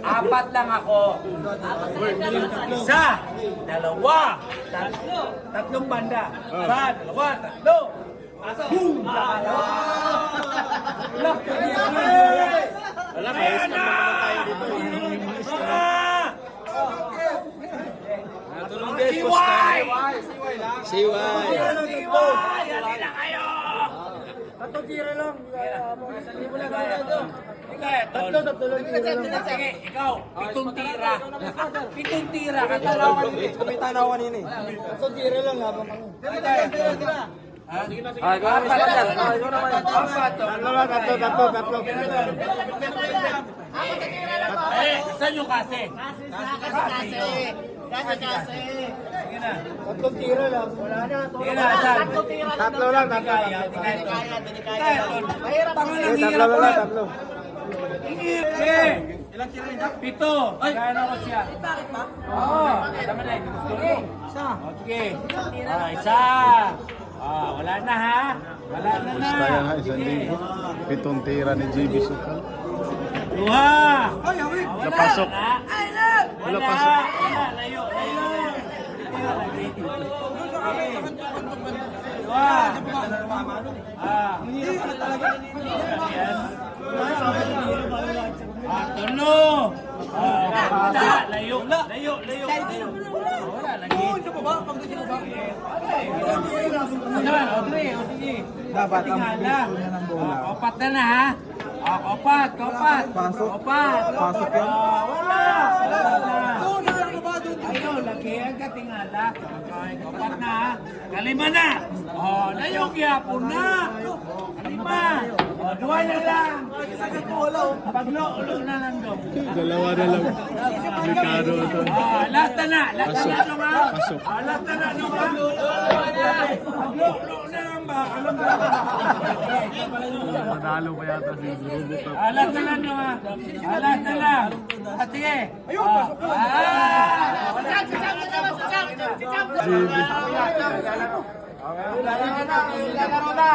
Apat lang ako. Isa, dalawa, tatlong banda. Isa, dalawa, tatlo. Boom! Alam, ayos na naman tayo dito. Tulong din, Siway! Siway. Siway! Hali na kayo! Tatlo tira lang. Hindi mo na kaya ito. Tatlo lang. Sige, ikaw, pitong tira. Pitong tira. Katalawan nito. May tanawan yun eh. Tatlo tira lang habang ano. Tira. Apat Tatlo. saan yung kasi? Kasi. Sige na. Tatlong tira lang. Wala na. Sige na, saan? Tatlo lang. Kaya. Tangan ng hirap Tatlo. ulit. Tatlo. Sige. Ilang tira yun? Pito. Kaya na ko siya. Bakit ba? Oo. Tama na. Sige. Isa. Sige. Isa. Wala na ha. Wala na na. Kaya nga, 1,000. Pitong tira ni JB Sukal. Duha. Napasok. Wala. pasok. Wala. Layo. Duha. Tulo. Layo. Wala lagi. Dapat tingala. Opat na na ha. Opat. Pasok yan. Wala. Ayun, lagi ang katingala. Opat na ha. Kalima na. Layong yapon na. Kalima. Dua na lang. Paglo na lang doon. Dalawa na lang. Delikado ito. Last na. Last na nung ha. Pasok. Last na nung ha. Paglo na lang ba? Alam ba? Manalo pa yata si Robot. Last na lang nung ha. Last na lang. Sige. JB. Lalaro na.